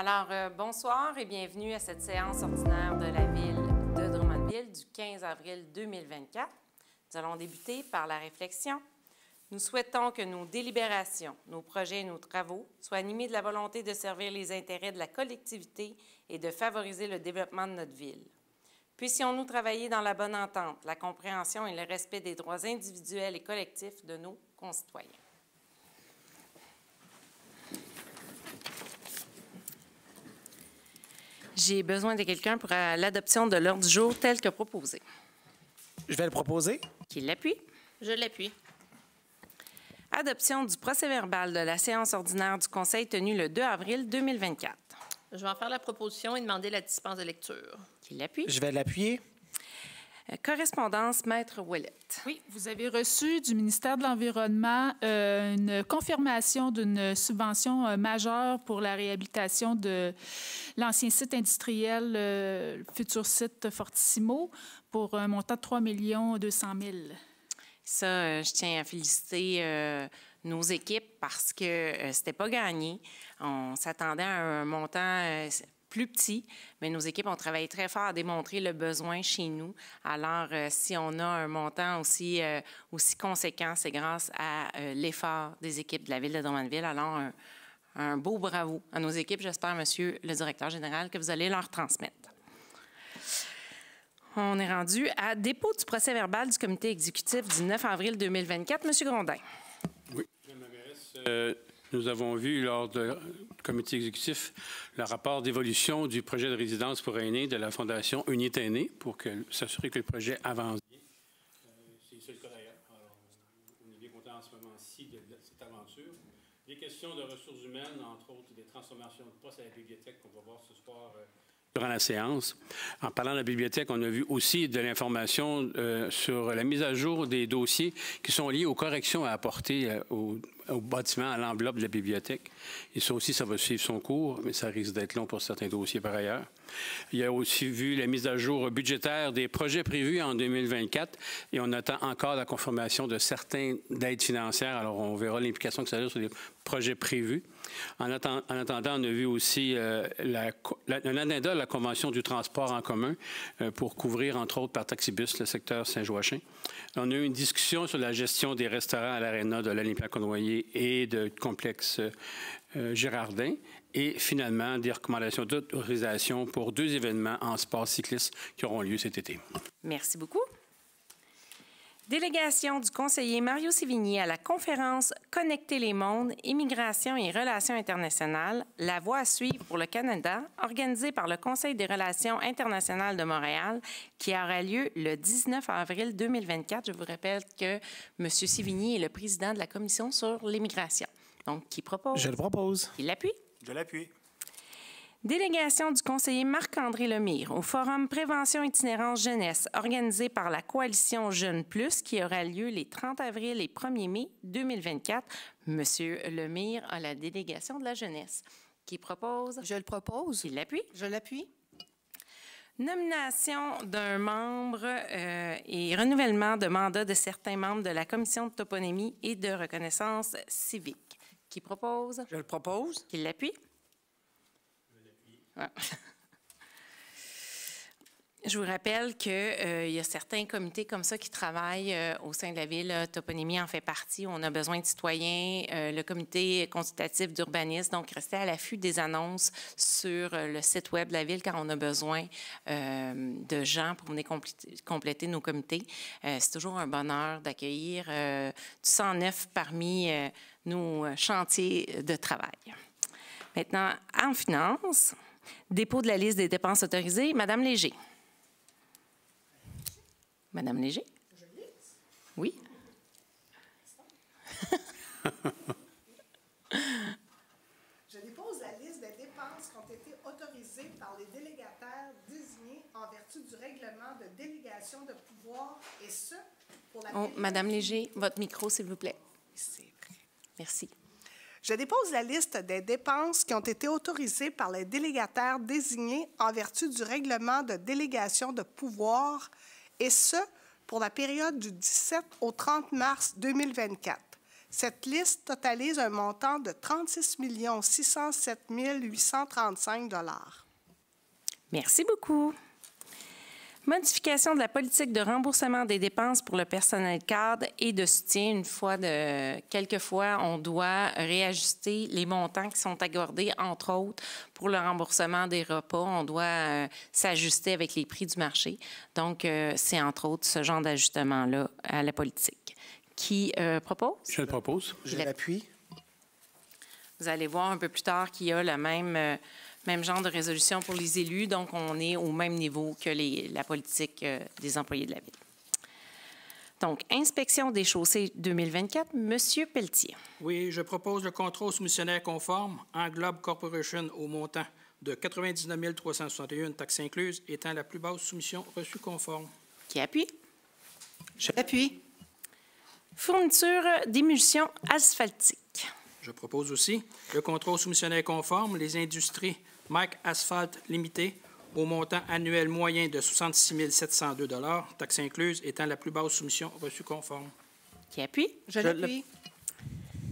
Alors, bonsoir et bienvenue à cette séance ordinaire de la Ville de Drummondville du 15 avril 2024. Nous allons débuter par la réflexion. Nous souhaitons que nos délibérations, nos projets et nos travaux soient animés de la volonté de servir les intérêts de la collectivité et de favoriser le développement de notre ville. Puissions-nous travailler dans la bonne entente, la compréhension et le respect des droits individuels et collectifs de nos concitoyens. J'ai besoin de quelqu'un pour l'adoption de l'ordre du jour tel que proposé. Je vais le proposer. Qui l'appuie? Je l'appuie. Adoption du procès-verbal de la séance ordinaire du Conseil tenue le 2 avril 2024. Je vais en faire la proposition et demander la dispense de lecture. Qui l'appuie? Je vais l'appuyer. Correspondance, Maître Ouellette. Oui, vous avez reçu du ministère de l'Environnement une confirmation d'une subvention majeure pour la réhabilitation de l'ancien site industriel, futur site Fortissimo, pour un montant de 3 200 000. Ça, je tiens à féliciter nos équipes parce que c'était pas gagné. On s'attendait à un montant plus petit, mais nos équipes ont travaillé très fort à démontrer le besoin chez nous. Alors, si on a un montant aussi conséquent, c'est grâce à l'effort des équipes de la Ville de Drummondville. Alors, un beau bravo à nos équipes. J'espère, Monsieur le directeur général, que vous allez leur transmettre. On est rendu à dépôt du procès-verbal du comité exécutif du 9 avril 2024. Monsieur Grondin. Oui, Madame la mairesse, nous avons vu lors du comité exécutif le rapport d'évolution du projet de résidence pour aînés de la Fondation Unité Aînés pour s'assurer que le projet avance bien. C'est le cas d'ailleurs. Alors, on est bien content en ce moment-ci de cette aventure. Des questions de ressources humaines, entre autres des transformations de postes à la bibliothèque qu'on va voir ce soir durant la séance. En parlant de la bibliothèque, on a vu aussi de l'information sur la mise à jour des dossiers qui sont liés aux corrections à apporter au bâtiment, à l'enveloppe de la bibliothèque. Et ça aussi, ça va suivre son cours, mais ça risque d'être long pour certains dossiers par ailleurs. Il y a aussi vu la mise à jour budgétaire des projets prévus en 2024 et on attend encore la confirmation de certains aides financières. Alors, on verra l'implication que ça a sur les projets prévus. En attendant, on a vu aussi un addenda de la Convention du transport en commun pour couvrir, entre autres, par Taxibus, le secteur Saint-Joachim. On a eu une discussion sur la gestion des restaurants à l'Aréna de l'Olympia-Cournoyer et de complexe Girardin. Et finalement, des recommandations d'autorisation pour 2 événements en sport cycliste qui auront lieu cet été. Merci beaucoup. Délégation du conseiller Mario Sévigny à la conférence Connecter les mondes, immigration et relations internationales, la voie à suivre pour le Canada, organisée par le Conseil des relations internationales de Montréal, qui aura lieu le 19 avril 2024. Je vous rappelle que M. Sévigny est le président de la Commission sur l'immigration. Donc, qui propose? Je le propose. Qui l'appuie? Je l'appuie. Délégation du conseiller Marc-André Lemire au Forum Prévention Itinérance Jeunesse organisé par la Coalition Jeunes Plus qui aura lieu les 30 avril et 1er mai 2024. Monsieur Lemire a la délégation de la jeunesse. Qui propose? Je le propose. Qui l'appuie? Je l'appuie. Nomination d'un membre et renouvellement de mandat de certains membres de la Commission de toponymie et de reconnaissance civique. Qui propose? Je le propose. Qui l'appuie? Ouais. Je vous rappelle qu'il y a certains comités comme ça qui travaillent au sein de la Ville. Toponymie en fait partie. On a besoin de citoyens. Le comité consultatif d'urbanisme. Donc, restez à l'affût des annonces sur le site web de la Ville car on a besoin de gens pour venir compléter nos comités. C'est toujours un bonheur d'accueillir du 109 parmi nos chantiers de travail. Maintenant, en finance, dépôt de la liste des dépenses autorisées. Madame Léger. Madame Léger? Je lise. Oui. Je dépose la liste des dépenses qui ont été autorisées par les délégataires désignés en vertu du règlement de délégation de pouvoir et ce, pour la période... Madame Léger, votre micro, s'il vous plaît. Merci. Je dépose la liste des dépenses qui ont été autorisées par les délégataires désignés en vertu du règlement de délégation de pouvoir, et ce, pour la période du 17 au 30 mars 2024. Cette liste totalise un montant de 36 607 835 $. Merci beaucoup. Modification de la politique de remboursement des dépenses pour le personnel cadre et de soutien. Quelquefois, on doit réajuster les montants qui sont accordés, entre autres, pour le remboursement des repas. On doit s'ajuster avec les prix du marché. Donc, c'est entre autres ce genre d'ajustement-là à la politique. Qui propose? Je le propose. Je l'appuie. Vous allez voir un peu plus tard qu'il y a le même genre de résolution pour les élus. Donc, on est au même niveau que la politique des employés de la Ville. Donc, inspection des chaussées 2024, Monsieur Pelletier. Oui, je propose le contrôle soumissionnaire conforme Englobe Corporation au montant de 99 361, taxes incluses, étant la plus basse soumission reçue conforme. Qui appuie? Je l'appuie. Fourniture d'émulsions asphaltiques. Je propose aussi le contrôle soumissionnaire conforme les industries Mike Asphalt Limité au montant annuel moyen de 66 702 $, taxes incluses, étant la plus basse soumission reçue conforme. Qui appuie? Je l'appuie.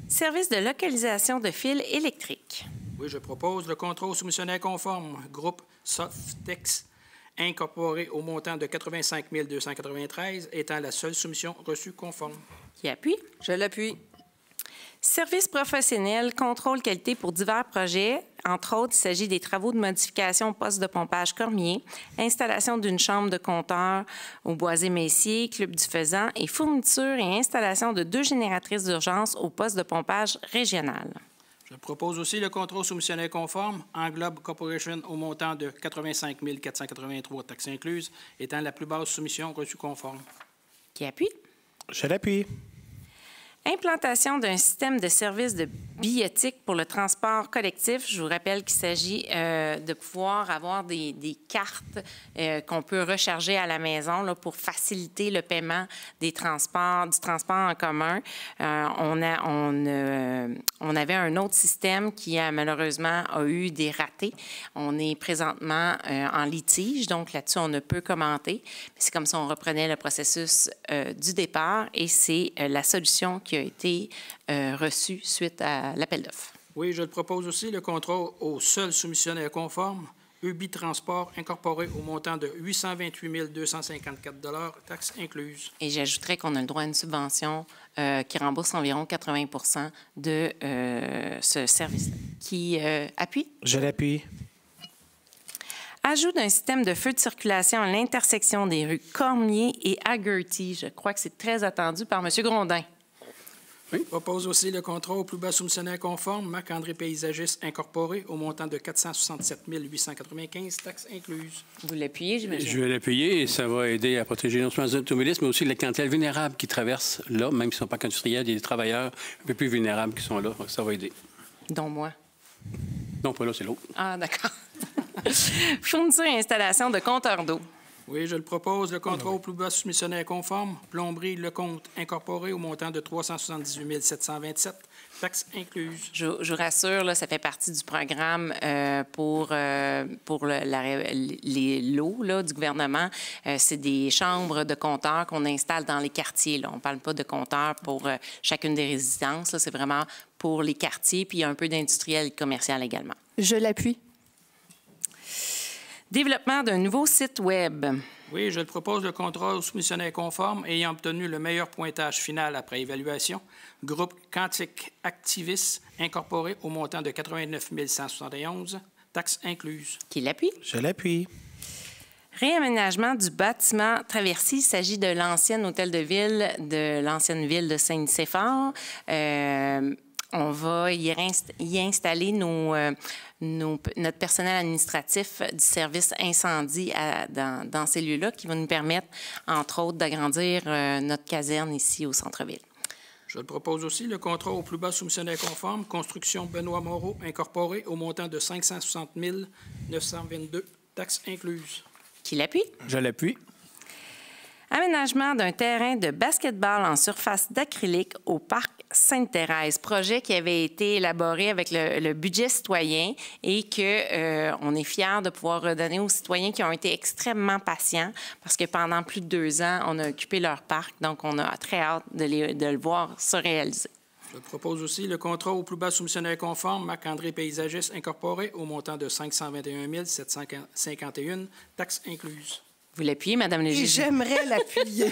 Service de localisation de fils électriques. Oui, je propose le contrôle soumissionnaire conforme groupe Softex incorporé au montant de 85 293, étant la seule soumission reçue conforme. Qui appuie? Je l'appuie. Service professionnel, contrôle qualité pour divers projets. Entre autres, il s'agit des travaux de modification au poste de pompage Cormier, installation d'une chambre de compteur au Boisé-Messier, Club du Faisan et fourniture et installation de 2 génératrices d'urgence au poste de pompage régional. Je propose aussi le contrôle soumissionnaire conforme Englobe Corporation au montant de 85 483, taxes incluses, étant la plus basse soumission reçue conforme. Qui appuie? Je l'appuie. Implantation d'un système de services de biotique pour le transport collectif. Je vous rappelle qu'il s'agit de pouvoir avoir des cartes qu'on peut recharger à la maison là, pour faciliter le paiement du transport en commun. On avait un autre système qui malheureusement a eu des ratés. On est présentement en litige, donc là-dessus, on ne peut commenter. C'est comme si on reprenait le processus du départ et c'est la solution qui a été reçue suite à l'appel d'offres. Oui, je le propose aussi, le contrôle au seul soumissionnaire conforme, Ubi Transport, incorporé au montant de 828 254 $, taxes incluses. Et j'ajouterais qu'on a le droit à une subvention qui rembourse environ 80 de ce service. Qui appuie? Je l'appuie. Ajout d'un système de feu de circulation à l'intersection des rues Cormier et Haggerty. Je crois que c'est très attendu par M. Grondin. Oui. Propose aussi le contrôle au plus bas soumissionnaire conforme, Marc-André Paysagiste incorporé au montant de 467 895, taxes incluses. Vous l'appuyez, j'imagine? Je vais l'appuyer et ça va aider à protéger non seulement les automobilistes, mais aussi la clientèle vulnérable qui traverse là, même s'ils ne sont pas industriels, il y a des travailleurs un peu plus vulnérables qui sont là. Donc ça va aider. Dont moi. Non, pas là, c'est l'autre. Ah, d'accord. Fourniture et installation de compteurs d'eau. Oui, je le propose, le contrôle au plus bas soumissionnaire conforme, Plomberie Lecomte incorporé au montant de 378 727, taxes incluses. Je vous rassure, là, ça fait partie du programme pour les lots là, du gouvernement. C'est des chambres de compteurs qu'on installe dans les quartiers. Là. On ne parle pas de compteurs pour chacune des résidences. C'est vraiment pour les quartiers, puis il y a un peu d'industriel et commercial également. Je l'appuie. Développement d'un nouveau site Web. Oui, je le propose, le contrôle soumissionnaire conforme ayant obtenu le meilleur pointage final après évaluation, groupe Quantique Activis incorporé au montant de 89 171, taxes incluses. Qui l'appuie? Je l'appuie. Réaménagement du bâtiment traversier. Il s'agit de l'ancien hôtel de ville, de l'ancienne ville de Saint-Nicéphore. On va y installer notre personnel administratif du service incendie dans ces lieux-là qui va nous permettre, entre autres, d'agrandir notre caserne ici au centre-ville. Je le propose aussi, le contrat au plus bas soumissionnaire conforme, construction Benoît Moreau incorporé au montant de 560 922, taxes incluses. Qui l'appuie? Je l'appuie. Aménagement d'un terrain de basket-ball en surface d'acrylique au parc Sainte-Thérèse, projet qui avait été élaboré avec le budget citoyen et qu'on est fiers de pouvoir redonner aux citoyens qui ont été extrêmement patients parce que pendant plus de 2 ans, on a occupé leur parc. Donc, on a très hâte de le voir se réaliser. Je propose aussi le contrat au plus bas soumissionnaire conforme, Marc-André Paysagiste Incorporé, au montant de 521 751, taxes incluses. Vous l'appuyez, Mme Et Léger? j'aimerais l'appuyer.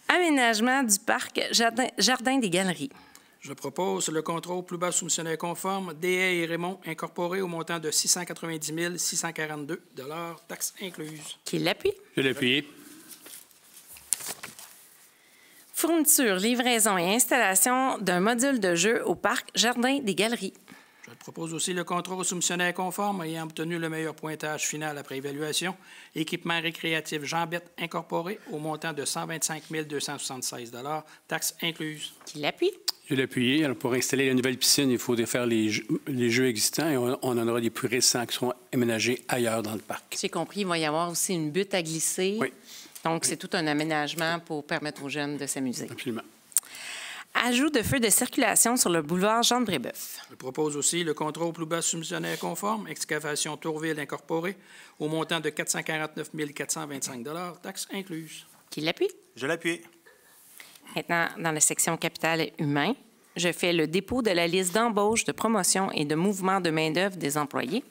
Aménagement du parc Jardin des Galeries. Je propose le contrat au plus bas soumissionnaire conforme, D.A. et Raymond Incorporé, au montant de 690 642 taxes incluses. Qui l'appuie? Je l'ai appuyé. Fourniture, livraison et installation d'un module de jeu au parc Jardin des Galeries. Je propose aussi le contrat au soumissionnaire conforme ayant obtenu le meilleur pointage final après évaluation, équipement récréatif Jean-Bette Incorporé, au montant de 125 276 taxes incluses. Qui l'appuie? Je l'ai appuyé. Alors, pour installer la nouvelle piscine, il faut défaire les jeux existants et on en aura des plus récents qui seront aménagés ailleurs dans le parc. J'ai compris, il va y avoir aussi une butte à glisser. Oui. Donc, c'est tout un aménagement pour permettre aux jeunes de s'amuser. Absolument. Ajout de feux de circulation sur le boulevard Jean-de-Brébeuf. Je propose aussi le contrat au plus bas soumissionnaire conforme, excavation Tourville Incorporé, au montant de 449 425 taxes incluses. Qui l'appuie? Je l'appuie. Maintenant, dans la section capital humain, je fais le dépôt de la liste d'embauche, de promotion et de mouvement de main-d'œuvre des employés.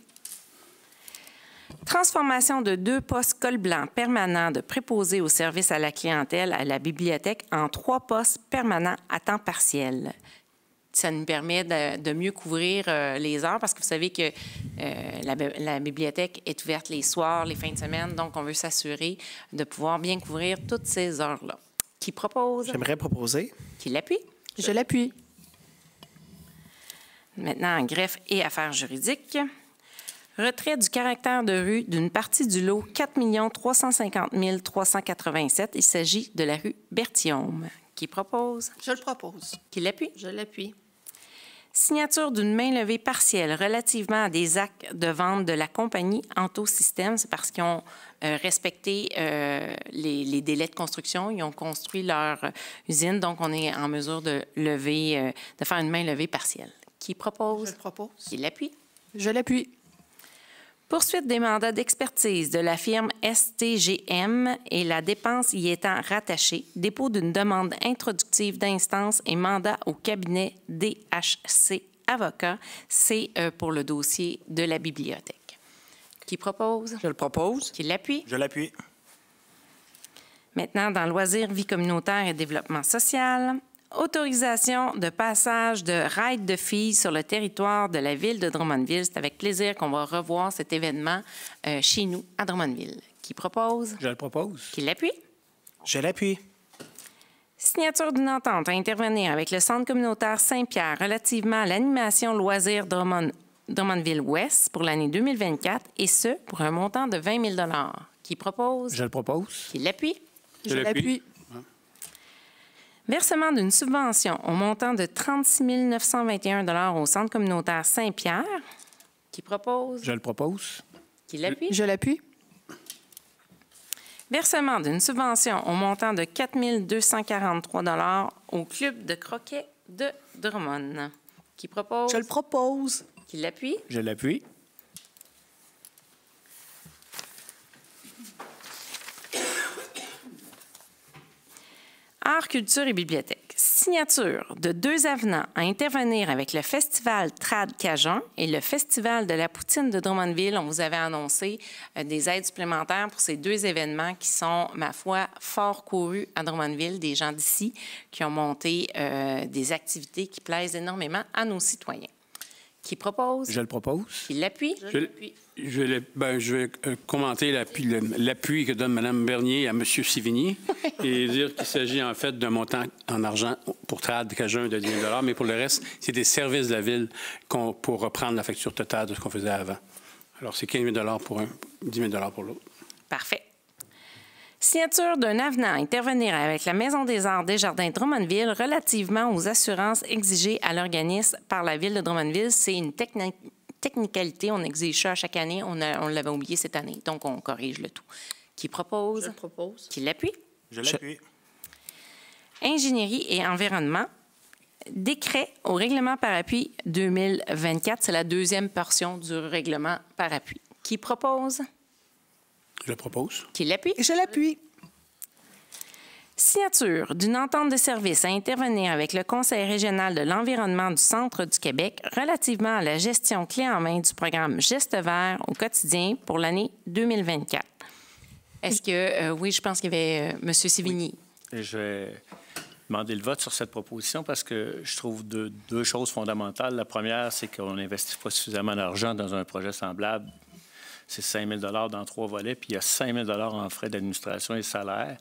Transformation de 2 postes col blanc permanents de préposés au service à la clientèle à la bibliothèque en 3 postes permanents à temps partiel. Ça nous permet de mieux couvrir les heures parce que vous savez que la bibliothèque est ouverte les soirs, les fins de semaine, donc on veut s'assurer de pouvoir bien couvrir toutes ces heures-là. Qui propose? J'aimerais proposer. Qui l'appuie? Je l'appuie. Maintenant, en greffe et affaires juridiques. Retrait du caractère de rue d'une partie du lot 4 350 387. Il s'agit de la rue Berthiaume. Qui propose? Je le propose. Qui l'appuie? Je l'appuie. Signature d'une main levée partielle relativement à des actes de vente de la compagnie Antosystème. C'est parce qu'ils ont respecté les délais de construction. Ils ont construit leur usine, donc on est en mesure de faire une main levée partielle. Qui propose? Je le propose. Qui l'appuie? Je l'appuie. Poursuite des mandats d'expertise de la firme STGM et la dépense y étant rattachée, dépôt d'une demande introductive d'instance et mandat au cabinet DHC Avocat, c'est pour le dossier de la bibliothèque. Qui propose? Je le propose. Qui l'appuie? Je l'appuie. Maintenant, dans loisirs, vie communautaire et développement social, autorisation de passage de ride de filles sur le territoire de la ville de Drummondville. C'est avec plaisir qu'on va revoir cet événement chez nous, à Drummondville. Qui propose? Je le propose. Qui l'appuie? Je l'appuie. Signature d'une entente à intervenir avec le Centre communautaire Saint-Pierre relativement à l'animation loisirs Drummondville-Ouest pour l'année 2024, et ce, pour un montant de 20 000 $. Qui propose? Je le propose. Qui l'appuie? Je l'appuie. Versement d'une subvention au montant de 36 921 $ au Centre communautaire Saint-Pierre. Qui propose? Je le propose. Qui l'appuie? Je l'appuie. Versement d'une subvention au montant de 4 243 $ au Club de croquet de Drummond. Qui propose? Je le propose. Qui l'appuie? Je l'appuie. Arts, culture et bibliothèque. Signature de 2 avenants à intervenir avec le Festival Trad Cajun et le Festival de la Poutine de Drummondville. On vous avait annoncé des aides supplémentaires pour ces 2 événements qui sont, ma foi, fort courus à Drummondville, des gens d'ici qui ont monté des activités qui plaisent énormément à nos citoyens. Qui propose? Je le propose. Qui l'appuie? Je vais commenter l'appui que donne Mme Bernier à M. Sivigny et dire qu'il s'agit en fait d'un montant en argent pour Trad Cajun de 10 000 $, mais pour le reste, c'est des services de la Ville pour reprendre la facture totale de ce qu'on faisait avant. Alors, c'est 15 000 $ pour un, 10 000 $ pour l'autre. Parfait. Signature d'un avenant à intervenir avec la Maison des Arts des Jardins de Drummondville relativement aux assurances exigées à l'organisme par la Ville de Drummondville. C'est une technicalité. On exige ça à chaque année. On l'avait oublié cette année, donc on corrige le tout. Qui propose? Je le propose. Qui l'appuie? Je l'appuie. Ingénierie et environnement. Décret au règlement par appui 2024. C'est la 2e portion du règlement par appui. Qui propose? Je le propose. Qui l'appuie? Je l'appuie. signature d'une entente de service à intervenir avec le Conseil régional de l'environnement du Centre du Québec relativement à la gestion clé en main du programme Geste vert au quotidien pour l'année 2024. Est-ce que... oui, je pense qu'il y avait M. Sévigny. Et je vais demander le vote sur cette proposition parce que je trouve deux choses fondamentales. La première, c'est qu'on n'investit pas suffisamment d'argent dans un projet semblable. C'est 5 000 dans 3 volets, puis il y a 5 000 en frais d'administration et salaires,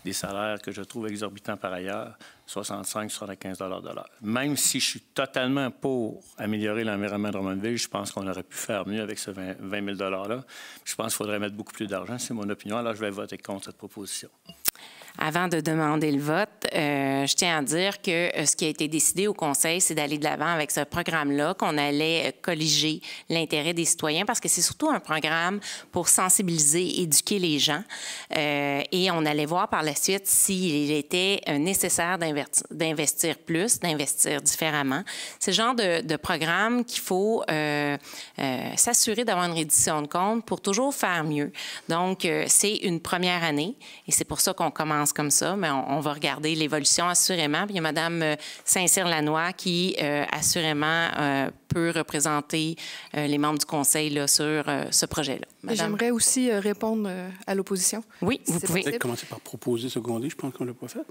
des salaires que je trouve exorbitants par ailleurs, 65 75 de l'heure. Même si je suis totalement pour améliorer l'environnement de Drummondville, je pense qu'on aurait pu faire mieux avec ce 20 000 $-là. Je pense qu'il faudrait mettre beaucoup plus d'argent, c'est mon opinion. Alors, je vais voter contre cette proposition. Avant de demander le vote, je tiens à dire que ce qui a été décidé au Conseil, c'est d'aller de l'avant avec ce programme-là, qu'on allait colliger l'intérêt des citoyens, parce que c'est surtout un programme pour sensibiliser, éduquer les gens. Et on allait voir par la suite s'il était nécessaire d'investir plus, d'investir différemment. C'est le genre de programme qu'il faut s'assurer d'avoir une reddition de compte pour toujours faire mieux. Donc, c'est une première année et c'est pour ça qu'on commence comme ça, mais on va regarder l'évolution assurément. Puis il y a Mme Saint-Cyr-Lanois qui, assurément, peut représenter les membres du Conseil là, sur ce projet-là. J'aimerais aussi répondre à l'opposition. Oui, vous pouvez. Peut-être commencer par proposer, seconder. Je pense qu'on ne l'a pas fait.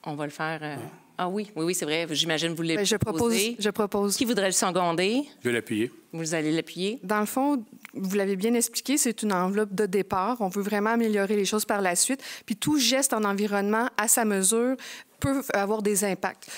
On va le faire. Ah oui, c'est vrai. J'imagine que vous voulez proposer. Je propose. Qui voudrait le seconder? Je vais l'appuyer. Vous allez l'appuyer? Dans le fond, vous l'avez bien expliqué, c'est une enveloppe de départ. On veut vraiment améliorer les choses par la suite. Puis tout geste en environnement à sa mesure peut avoir des impacts.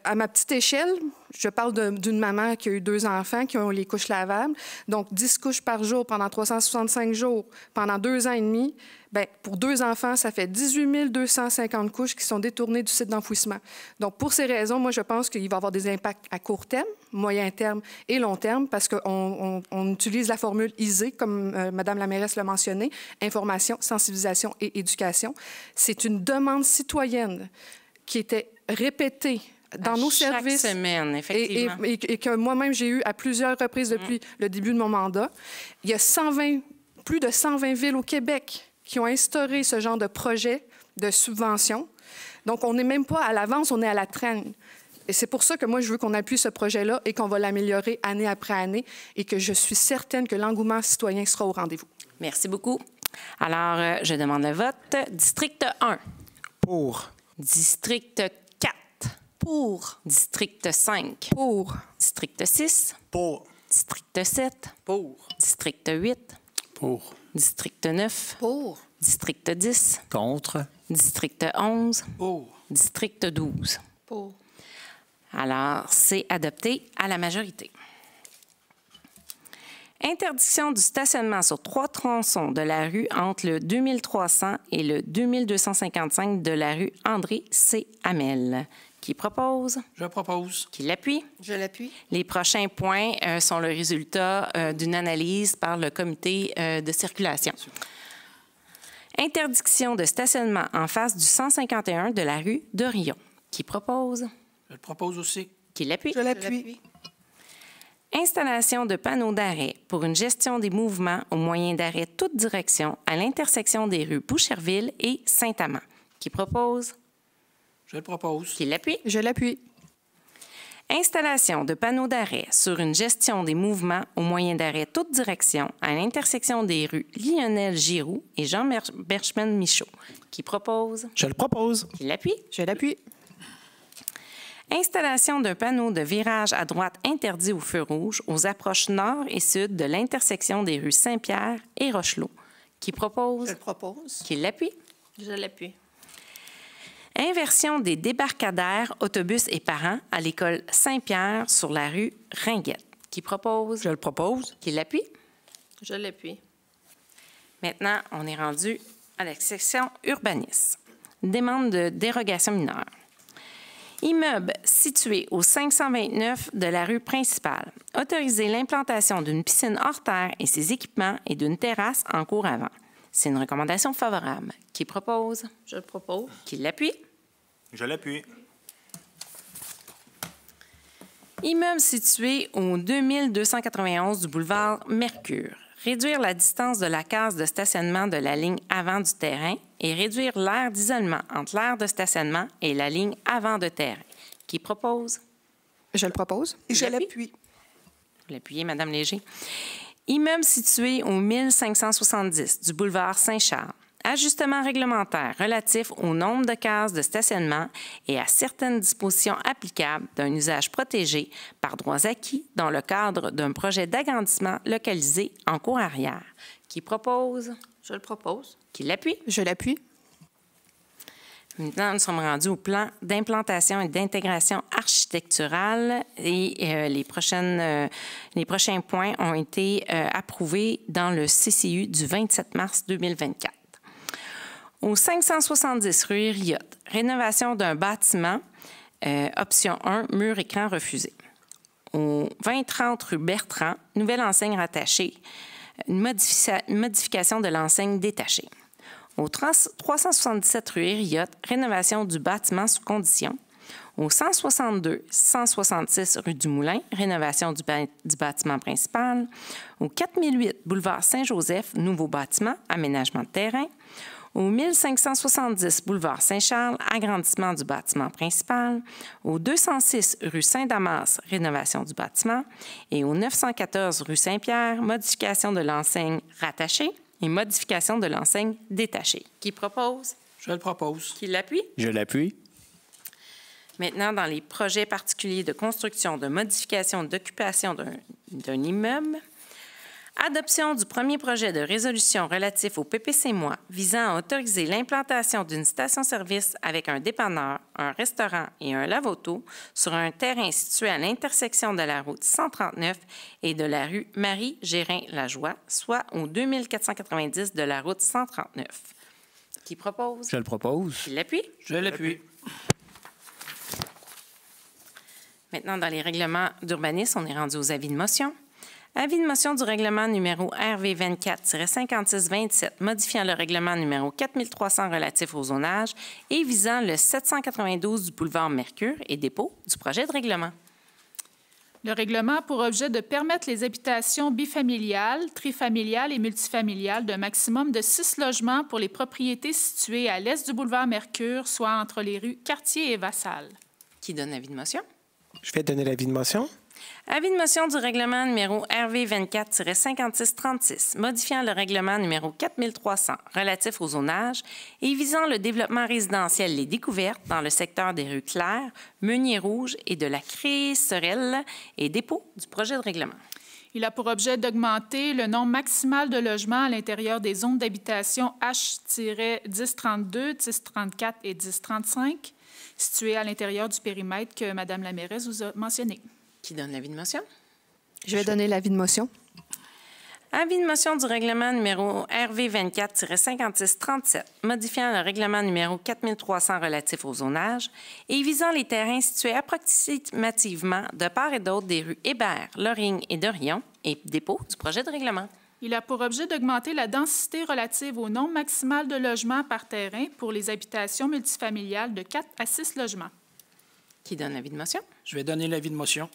À ma petite échelle, je parle d'une maman qui a eu 2 enfants qui ont les couches lavables. Donc, 10 couches par jour pendant 365 jours, pendant 2 ans et demi. Bien, pour 2 enfants, ça fait 18 250 couches qui sont détournées du site d'enfouissement. Donc, pour ces raisons, moi, je pense qu'il va y avoir des impacts à court terme, moyen terme et long terme, parce qu'on utilise la formule ISE, comme Mme la mairesse l'a mentionné, information, sensibilisation et éducation. C'est une demande citoyenne qui était répétée dans nos services. Chaque semaine, effectivement. Et que moi-même, j'ai eu à plusieurs reprises depuis le début de mon mandat. Il y a plus de 120 villes au Québec qui ont instauré ce genre de projet de subvention. Donc, on n'est même pas à l'avance, on est à la traîne. Et c'est pour ça que moi, je veux qu'on appuie ce projet-là et qu'on va l'améliorer année après année et que je suis certaine que l'engouement citoyen sera au rendez-vous. Merci beaucoup. Alors, je demande le vote. District 1. Pour. District 4. Pour. District 5. Pour. District 6. Pour. District 7. Pour. District 8. Pour. District 9. Pour. District 10. Contre. District 11. Pour. District 12. Pour. Alors, c'est adopté à la majorité. Interdiction du stationnement sur 3 tronçons de la rue entre le 2300 et le 2255 de la rue André C. Hamel. Qui propose? Je propose. Qui l'appuie? Je l'appuie. Les prochains points sont le résultat d'une analyse par le comité de circulation. Interdiction de stationnement en face du 151 de la rue de Rion. Qui propose? Je le propose aussi. Qui l'appuie? Je l'appuie. Installation de panneaux d'arrêt pour une gestion des mouvements au moyen d'arrêt toute direction à l'intersection des rues Boucherville et Saint-Amand. Qui propose? Je le propose. Qui l'appuie? Je l'appuie. Installation de panneaux d'arrêt sur une gestion des mouvements au moyen d'arrêt toute direction à l'intersection des rues Lionel Giroux et Jean Berchman-Michaud. Qui propose? Je le propose. Qui l'appuie? Je l'appuie. Installation d'un panneau de virage à droite interdit au feu rouge aux approches nord et sud de l'intersection des rues Saint-Pierre et Rochelot. Qui propose? Je le propose. Qui l'appuie? Je l'appuie. Inversion des débarcadères autobus et parents à l'école Saint-Pierre sur la rue Ringuette. Qui propose? Je le propose. Qui l'appuie? Je l'appuie. Maintenant, on est rendu à la section urbanisme. Demande de dérogation mineure. Immeuble situé au 529 de la rue principale. Autoriser l'implantation d'une piscine hors terre et ses équipements et d'une terrasse en cour avant. C'est une recommandation favorable. Qui propose? Je le propose. Qui l'appuie? Je l'appuie. Immeuble situé au 2291 du boulevard Mercure. réduire la distance de la case de stationnement de la ligne avant du terrain et réduire l'aire d'isolement entre l'aire de stationnement et la ligne avant de terrain. Qui propose? Je le propose. Je l'appuie. Vous l'appuyez, Mme Léger. Immeuble situé au 1570 du boulevard Saint-Charles. Ajustement réglementaire relatif au nombre de cases de stationnement et à certaines dispositions applicables d'un usage protégé par droits acquis dans le cadre d'un projet d'agrandissement localisé en cour arrière. Qui propose? Je le propose. Qui l'appuie? Je l'appuie. Maintenant, nous sommes rendus au plan d'implantation et d'intégration architecturale et les prochains points ont été approuvés dans le CCU du 27 mars 2024. Au 570 rue Hériote, rénovation d'un bâtiment, option 1, mur écran refusé. Au 2030 rue Bertrand, nouvelle enseigne rattachée, modification de l'enseigne détachée. Au 377 rue Hériote, rénovation du bâtiment sous condition. Au 162-166 rue du Moulin, rénovation du bâtiment principal. Au 4008 boulevard Saint-Joseph, nouveau bâtiment, aménagement de terrain. Au 1570 boulevard Saint-Charles, agrandissement du bâtiment principal. Au 206 rue Saint-Damas, rénovation du bâtiment. Et au 914 rue Saint-Pierre, modification de l'enseigne rattachée et modification de l'enseigne détachée. Qui propose? Je le propose. Qui l'appuie? Je l'appuie. Maintenant, dans les projets particuliers de construction, de modification, d'occupation d'un immeuble, adoption du premier projet de résolution relatif au PPC-MOI visant à autoriser l'implantation d'une station-service avec un dépanneur, un restaurant et un lave-auto sur un terrain situé à l'intersection de la route 139 et de la rue Marie-Gérin-Lajoie, soit au 2490 de la route 139. Qui propose? Je le propose. Qui l'appuie? Je l'appuie. Maintenant, dans les règlements d'urbanisme, on est rendu aux avis de motion. Avis de motion du règlement numéro RV 24-5627, modifiant le règlement numéro 4300 relatif au zonage et visant le 792 du boulevard Mercure et dépôt du projet de règlement. Le règlement a pour objet de permettre les habitations bifamiliales, trifamiliales et multifamiliales d'un maximum de 6 logements pour les propriétés situées à l'est du boulevard Mercure, soit entre les rues Cartier et Vassal. Qui donne avis de motion? Je vais donner l'avis de motion. Avis de motion du règlement numéro RV 24-5636, modifiant le règlement numéro 4300 relatif au zonage et visant le développement résidentiel Les Découvertes dans le secteur des rues Claire, Meunier-Rouge et de la Crécerelle et dépôt du projet de règlement. Il a pour objet d'augmenter le nombre maximal de logements à l'intérieur des zones d'habitation H-1032, 1034 et 1035, situées à l'intérieur du périmètre que Mme la mairesse vous a mentionné. Qui donne l'avis de motion? Je vais donner l'avis de motion. Avis de motion du règlement numéro RV 24-5637, modifiant le règlement numéro 4300 relatif au zonage et visant les terrains situés approximativement de part et d'autre des rues Hébert, Lorigne et Dorion et dépôt du projet de règlement. Il a pour objet d'augmenter la densité relative au nombre maximal de logements par terrain pour les habitations multifamiliales de 4 à 6 logements. Qui donne l'avis de motion? Je vais donner l'avis de motion.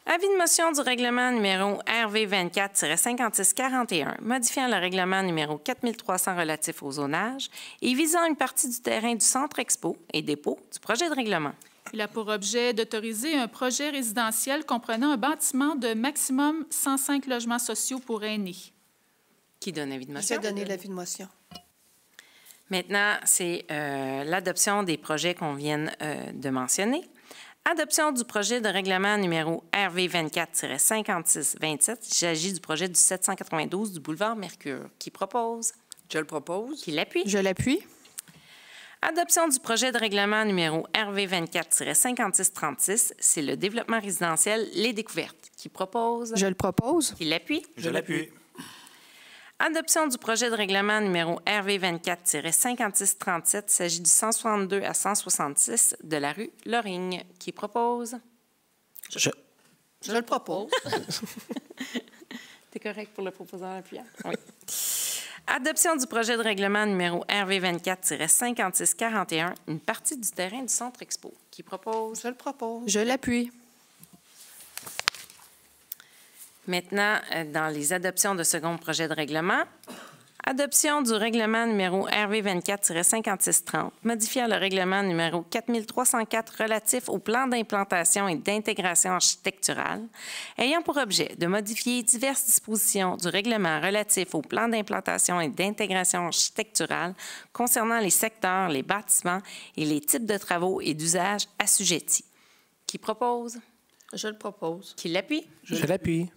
Avis de motion du règlement numéro RV 24-5641, modifiant le règlement numéro 4300 relatif au zonage et visant une partie du terrain du Centre Expo et dépôt du projet de règlement. Il a pour objet d'autoriser un projet résidentiel comprenant un bâtiment de maximum 105 logements sociaux pour aînés. Qui donne avis de Je motion? vais donner l'avis de motion. Maintenant, c'est l'adoption des projets qu'on vient de mentionner. Adoption du projet de règlement numéro RV 24-5627. Il s'agit du projet du 792 du boulevard Mercure. Qui propose? Je le propose. Qui l'appuie? Je l'appuie. Adoption du projet de règlement numéro RV 24-5636. C'est le développement résidentiel Les Découvertes. Qui propose? Je le propose. Qui l'appuie? Je l'appuie. Adoption du projet de règlement numéro RV 24-5637. Il s'agit du 162 à 166 de la rue Lorigne. Qui propose? Je le propose. T'es correct pour le proposant appuyant? Oui. Adoption du projet de règlement numéro RV 24-5641. Une partie du terrain du Centre Expo. Qui propose? Je le propose. Je l'appuie. Maintenant, dans les adoptions de second projet de règlement, adoption du règlement numéro RV 24-5630, modifiant le règlement numéro 4304 relatif au plan d'implantation et d'intégration architecturale, ayant pour objet de modifier diverses dispositions du règlement relatif au plan d'implantation et d'intégration architecturale concernant les secteurs, les bâtiments et les types de travaux et d'usages assujettis. Qui propose? Je le propose. Qui l'appuie? Je l'appuie.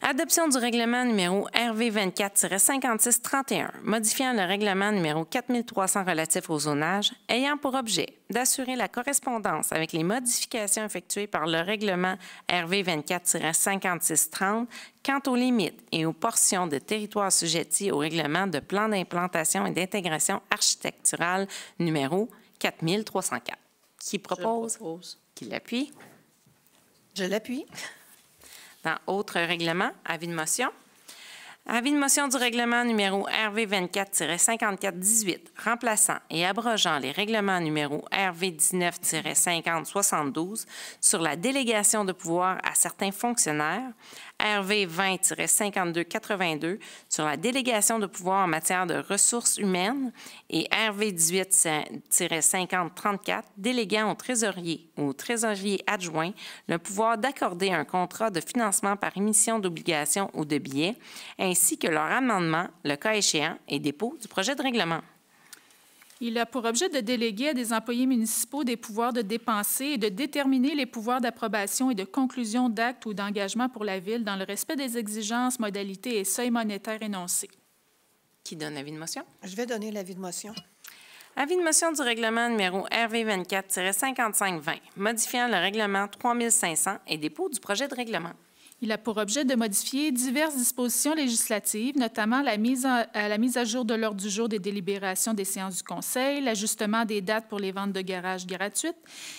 Adoption du règlement numéro RV 24-5631, modifiant le règlement numéro 4300 relatif au zonage, ayant pour objet d'assurer la correspondance avec les modifications effectuées par le règlement RV 24-5630 quant aux limites et aux portions de territoire assujettis au règlement de plan d'implantation et d'intégration architecturale numéro 4304. Qui propose? Je le propose. Qui l'appuie? Je l'appuie. Dans autres règlements, avis de motion. Avis de motion du règlement numéro RV 24-5418, remplaçant et abrogeant les règlements numéro RV 19-5072 sur la délégation de pouvoir à certains fonctionnaires, RV 20-5282 sur la délégation de pouvoir en matière de ressources humaines et RV 18-5034 déléguant au trésorier ou au trésorier adjoint le pouvoir d'accorder un contrat de financement par émission d'obligations ou de billets, ainsi que leur amendement, le cas échéant, et dépôt du projet de règlement. Il a pour objet de déléguer à des employés municipaux des pouvoirs de dépenser et de déterminer les pouvoirs d'approbation et de conclusion d'actes ou d'engagement pour la Ville dans le respect des exigences, modalités et seuils monétaires énoncés. Qui donne avis de motion? Je vais donner l'avis de motion. Avis de motion du règlement numéro RV 24-5520, modifiant le règlement 3500 et dépôt du projet de règlement. Il a pour objet de modifier diverses dispositions législatives, notamment la mise à jour de l'ordre du jour des délibérations des séances du Conseil, l'ajustement des dates pour les ventes de garage gratuites,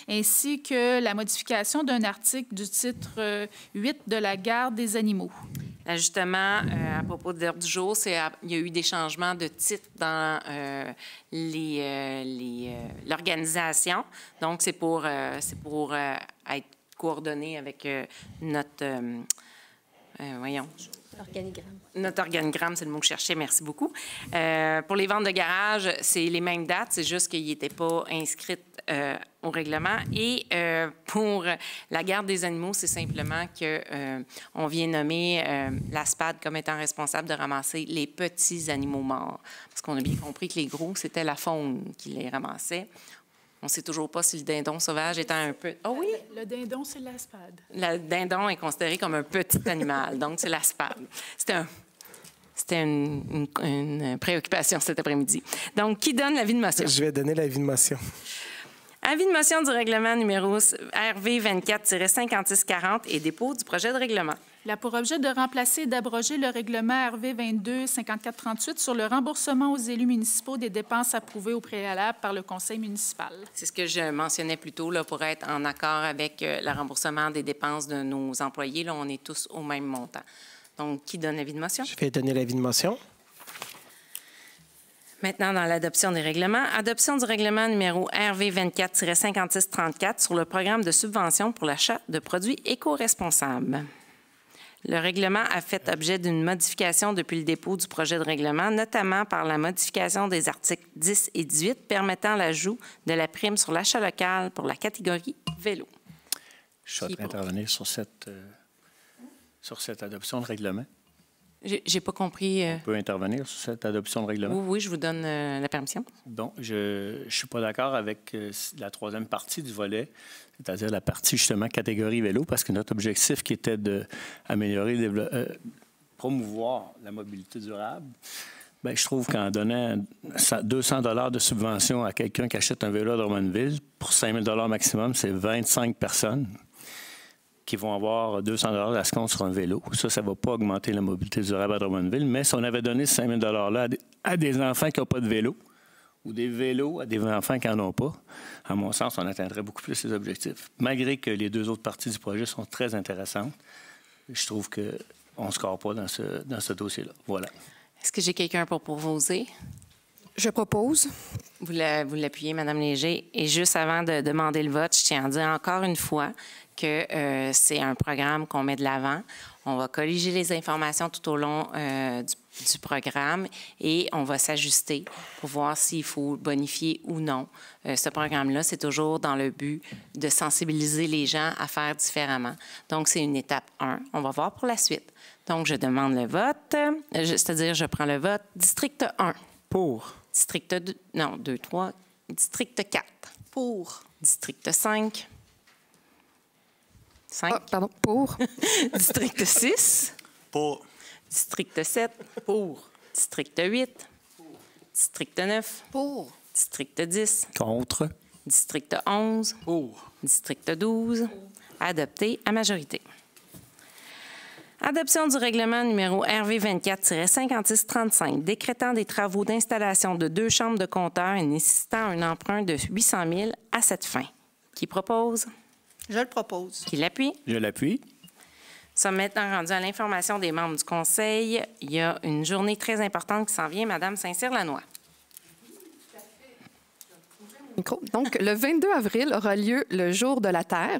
ainsi que la modification d'un article du titre 8 de la garde des animaux. L'ajustement à propos de l'ordre du jour, il y a eu des changements de titre dans l'organisation. Donc, c'est pour être coordonné avec notre Organigramme. Notre organigramme, c'est le mot que je cherchais. Merci beaucoup. Pour les ventes de garage, c'est les mêmes dates. C'est juste qu'ils n'étaient pas inscrits au règlement. Et pour la garde des animaux, c'est simplement qu'on vient nommer la SPAD comme étant responsable de ramasser les petits animaux morts. Parce qu'on a bien compris que les gros, c'était la faune qui les ramassait. On ne sait toujours pas si le dindon sauvage étant un peu... Ah oui? Le dindon, c'est la SPAD. Le dindon est considéré comme un petit animal, donc c'est la SPAD. C'était une préoccupation cet après-midi. Donc, qui donne l'avis de motion? Je vais donner l'avis de motion. Avis de motion du règlement numéro RV 24-5640 et dépôt du projet de règlement. Il a pour objet de remplacer et d'abroger le règlement RV 22-5438 sur le remboursement aux élus municipaux des dépenses approuvées au préalable par le conseil municipal. C'est ce que je mentionnais plus tôt, là, pour être en accord avec le remboursement des dépenses de nos employés. Là, on est tous au même montant. Donc, qui donne l'avis de motion? Je vais donner l'avis de motion. Maintenant, dans l'adoption des règlements, adoption du règlement numéro RV 24-5634 sur le programme de subvention pour l'achat de produits éco-responsables. Le règlement a fait objet d'une modification depuis le dépôt du projet de règlement, notamment par la modification des articles 10 et 18 permettant l'ajout de la prime sur l'achat local pour la catégorie vélo. Je souhaiterais intervenir sur cette adoption de règlement. J'ai pas compris. On peut intervenir sur cette adoption de règlement? Oui, je vous donne la permission. Donc, je ne suis pas d'accord avec la troisième partie du volet, c'est-à-dire la partie, justement, catégorie vélo, parce que notre objectif qui était d'améliorer, promouvoir la mobilité durable, bien, je trouve qu'en donnant 200 $ de subvention à quelqu'un qui achète un vélo à Drummondville, pour 5 000 $ maximum, c'est 25 personnes qui vont avoir 200 $ d'escompte sur un vélo. Ça ne va pas augmenter la mobilité durable à Drummondville, mais si on avait donné ces 5 000 $-là à des enfants qui n'ont pas de vélo ou des vélos à des enfants qui n'en ont pas, à mon sens, on atteindrait beaucoup plus ces objectifs. Malgré que les deux autres parties du projet sont très intéressantes, je trouve qu'on ne score pas dans ce dossier-là. Voilà. Est-ce que j'ai quelqu'un pour proposer? Je propose. Vous l'appuyez, Mme Léger. Et juste avant de demander le vote, je tiens à dire encore une fois que c'est un programme qu'on met de l'avant. On va colliger les informations tout au long du programme et on va s'ajuster pour voir s'il faut bonifier ou non. Ce programme-là, c'est toujours dans le but de sensibiliser les gens à faire différemment. Donc, c'est une étape 1. On va voir pour la suite. Donc, je demande le vote, c'est-à-dire je prends le vote. District 1. Pour. District 2, non, 2, 3. District 4. Pour. District 5. 5. Ah, pardon, pour. District 6. Pour. District 7. Pour. District 8. District 9. Pour. District 10. Contre. District 11. Pour. District 12. Adopté à majorité. Adoption du règlement numéro RV 24-5635, décrétant des travaux d'installation de 2 chambres de compteurs et nécessitant un emprunt de 800 000 à cette fin. Qui propose? Je le propose. Qui l'appuie? Je l'appuie. Nous sommes maintenant rendus à l'information des membres du Conseil. Il y a une journée très importante qui s'en vient. Madame Saint-Cyr-Lannoy. Donc, le 22 avril aura lieu le Jour de la Terre.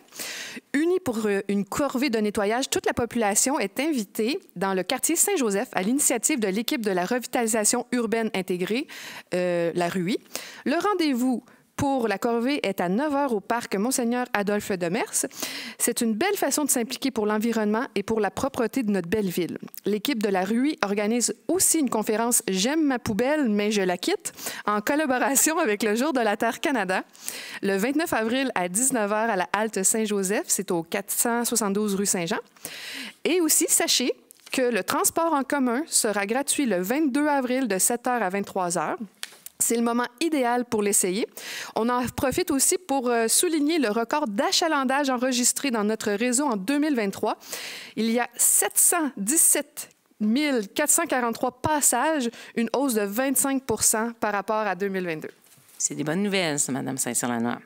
Unis pour une corvée de nettoyage, toute la population est invitée dans le quartier Saint-Joseph à l'initiative de l'équipe de la revitalisation urbaine intégrée, la RUI. Le rendez-vous pour la corvée est à 9 h au parc Monseigneur Adolphe Demers. C'est une belle façon de s'impliquer pour l'environnement et pour la propreté de notre belle ville. L'équipe de la RUI organise aussi une conférence « J'aime ma poubelle, mais je la quitte » en collaboration avec le Jour de la Terre Canada. Le 29 avril à 19 h à la halte Saint-Joseph, c'est au 472 rue Saint-Jean. Et aussi, sachez que le transport en commun sera gratuit le 22 avril de 7 h à 23 h. C'est le moment idéal pour l'essayer. On en profite aussi pour souligner le record d'achalandage enregistré dans notre réseau en 2023. Il y a 717 443 passages, une hausse de 25 par rapport à 2022. C'est des bonnes nouvelles, ça, Mme Saint-Cyr-Lannoy.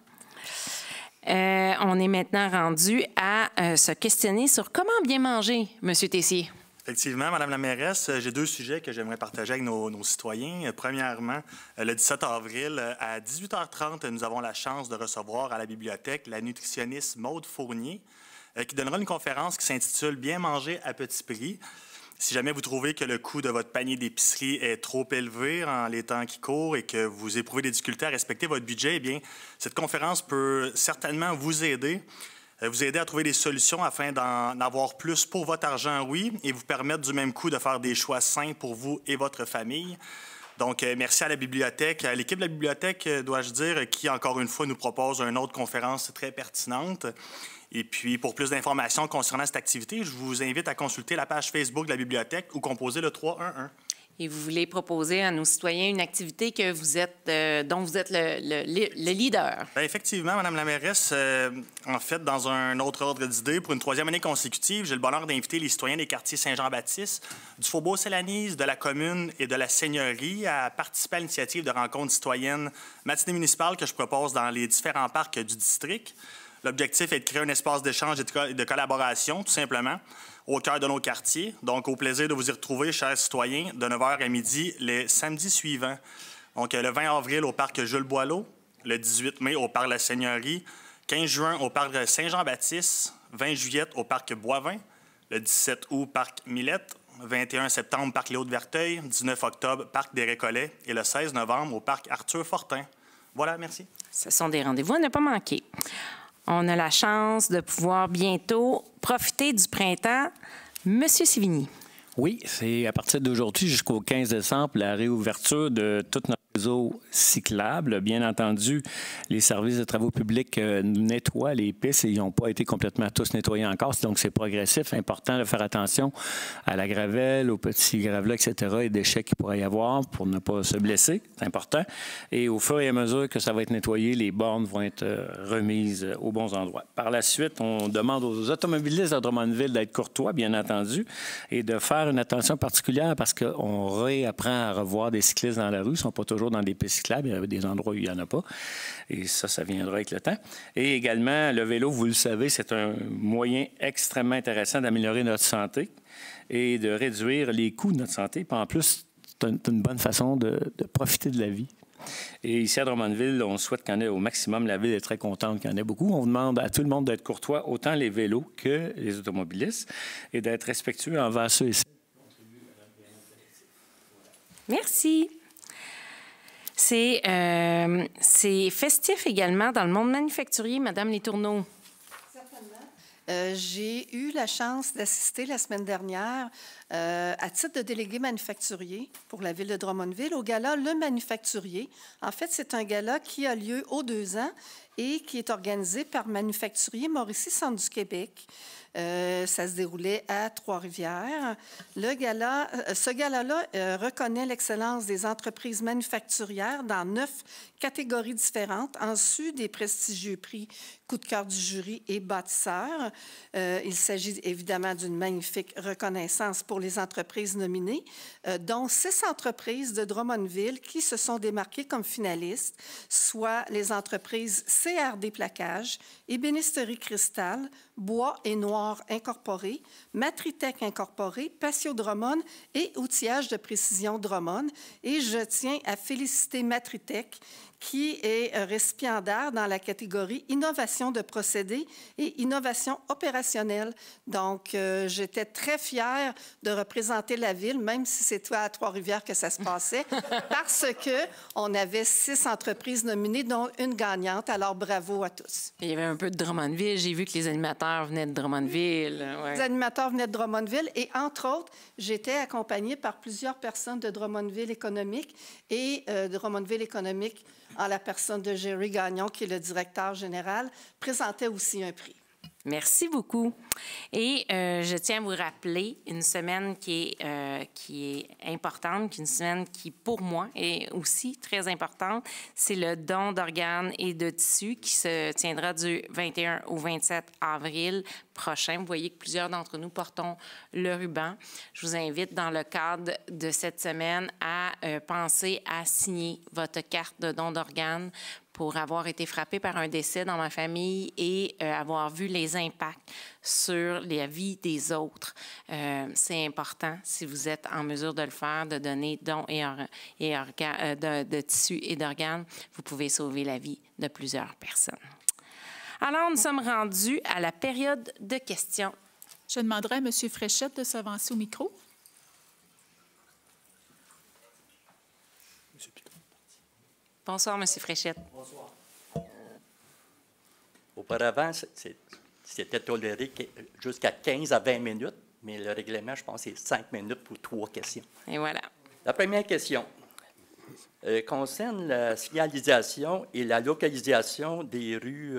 On est maintenant rendu à se questionner sur comment bien manger, M. Tessier. Effectivement, Madame la mairesse, j'ai 2 sujets que j'aimerais partager avec nos citoyens. Premièrement, le 17 avril, à 18h30, nous avons la chance de recevoir à la bibliothèque la nutritionniste Maude Fournier, qui donnera une conférence qui s'intitule « Bien manger à petit prix ». Si jamais vous trouvez que le coût de votre panier d'épicerie est trop élevé en les temps qui courent et que vous éprouvez des difficultés à respecter votre budget, eh bien, cette conférence peut certainement vous aider à trouver des solutions afin d'en avoir plus pour votre argent, oui, et vous permettre du même coup de faire des choix sains pour vous et votre famille. Donc, merci à la bibliothèque, à l'équipe de la bibliothèque, dois-je dire, qui, encore une fois, nous propose une autre conférence très pertinente. Et puis, pour plus d'informations concernant cette activité, je vous invite à consulter la page Facebook de la bibliothèque ou composer le 311. Et vous voulez proposer à nos citoyens une activité que vous êtes, dont vous êtes le leader. Bien, effectivement, Madame la mairesse, en fait, dans un autre ordre d'idée, pour une 3e année consécutive, j'ai le bonheur d'inviter les citoyens des quartiers Saint-Jean-Baptiste, du Faubourg Sélanise, de la commune et de la Seigneurie à participer à l'initiative de rencontres citoyennes matinée municipale que je propose dans les différents parcs du district. L'objectif est de créer un espace d'échange et de collaboration, tout simplement, au cœur de nos quartiers. Donc, au plaisir de vous y retrouver, chers citoyens, de 9 h à midi, les samedis suivants. Donc, le 20 avril au parc Jules Boileau, le 18 mai au parc La Seigneurie, 15 juin au parc Saint-Jean-Baptiste, 20 juillet au parc Boivin, le 17 août, parc Millette, 21 septembre, parc Léo de Verteuil, 19 octobre, parc des Récollets et le 16 novembre au parc Arthur Fortin. Voilà, merci. Ce sont des rendez-vous à ne pas manquer. On a la chance de pouvoir bientôt profiter du printemps. Monsieur Sivigny. Oui, c'est à partir d'aujourd'hui jusqu'au 15 décembre la réouverture de toute notre réseau cyclable. Bien entendu, les services de travaux publics nettoient les pistes et ils n'ont pas été complètement tous nettoyés encore. Donc, c'est progressif. Important de faire attention à la gravelle, aux petits gravelets, etc., et déchets qu'il pourrait y avoir pour ne pas se blesser. C'est important. Et au fur et à mesure que ça va être nettoyé, les bornes vont être remises aux bons endroits. Par la suite, on demande aux automobilistes de Drummondville d'être courtois, bien entendu, et de faire une attention particulière parce qu'on réapprend à revoir des cyclistes dans la rue. Ils ne sont pas toujours dans des pistes cyclables. Il y a des endroits où il n'y en a pas. Et ça viendra avec le temps. Et également, le vélo, vous le savez, c'est un moyen extrêmement intéressant d'améliorer notre santé et de réduire les coûts de notre santé. Puis en plus, c'est une bonne façon de profiter de la vie. Et ici à Drummondville, on souhaite qu'il y en ait au maximum. La ville est très contente qu'il y en ait beaucoup. On demande à tout le monde d'être courtois, autant les vélos que les automobilistes, et d'être respectueux envers ceux et celles. Merci. C'est festif également dans le monde manufacturier, Madame Letourneau. J'ai eu la chance d'assister la semaine dernière à titre de délégué manufacturier pour la ville de Drummondville au gala Le Manufacturier. En fait, c'est un gala qui a lieu aux 2 ans et qui est organisé par Manufacturier Mauricie Centre du Québec. Ça se déroulait à Trois-Rivières. Ce gala-là reconnaît l'excellence des entreprises manufacturières dans 9 catégories différentes, en sus des prestigieux prix Coup de cœur du jury et bâtisseurs. Il s'agit évidemment d'une magnifique reconnaissance pour les entreprises nominées, dont 6 entreprises de Drummondville qui se sont démarquées comme finalistes, soit les entreprises CRD Plaquage, Ébénisterie Cristal, Bois et Noir Incorporé, Matritech Incorporé, Patio Drummond et Outillage de précision Drummond. Et je tiens à féliciter Matritech, qui est récipiendaire dans la catégorie innovation de procédés et innovation opérationnelle. Donc, j'étais très fière de représenter la ville, même si c'était à Trois-Rivières que ça se passait, parce qu'on avait 6 entreprises nominées, dont une gagnante. Alors, bravo à tous. Il y avait un peu de Drummondville. J'ai vu que les animateurs venaient de Drummondville. Ouais. Les animateurs venaient de Drummondville et, entre autres, j'étais accompagnée par plusieurs personnes de Drummondville économique et Drummondville économique, en la personne de Jerry Gagnon, qui est le directeur général, présentait aussi un prix. Merci beaucoup. Et je tiens à vous rappeler une semaine qui est importante, une semaine qui, pour moi, est aussi très importante. C'est le don d'organes et de tissus qui se tiendra du 21 au 27 avril prochain. Vous voyez que plusieurs d'entre nous portons le ruban. Je vous invite, dans le cadre de cette semaine, à penser à signer votre carte de don d'organes pour avoir été frappé par un décès dans ma famille et avoir vu les impacts sur la vie des autres. C'est important, si vous êtes en mesure de le faire, de donner dons de tissus et d'organes. Vous pouvez sauver la vie de plusieurs personnes. Alors, nous sommes rendus à la période de questions. Je demanderai à M. Fréchette de s'avancer au micro. Bonsoir, M. Fréchette. Bonsoir. Auparavant, c'était toléré jusqu'à 15 à 20 minutes, mais le règlement, je pense, c'est 5 minutes pour 3 questions. Et voilà. La première question concerne la signalisation et la localisation des rues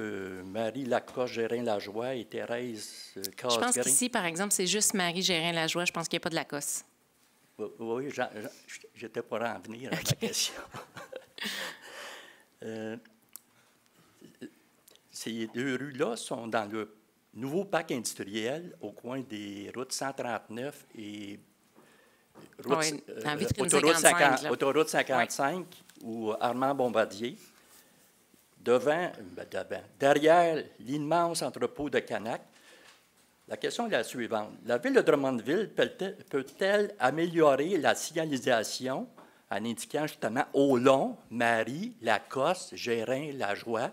Marie-Lacoste, Gérin-Lajoie et Thérèse Casgrain. Je pense qu'ici, par exemple, c'est juste Marie-Gérin-Lajoie. Je pense qu'il n'y a pas de Lacoste. Oui, j'étais pour en venir à la question. Ces 2 rues-là sont dans le nouveau parc industriel au coin des routes 139 et autoroute 55 ou Armand Bombardier, derrière l'immense entrepôt de Canac. La question est la suivante. La ville de Drummondville peut-elle améliorer la signalisation en indiquant justement au long, Marie, Lacoste, Gérin, Lajoie,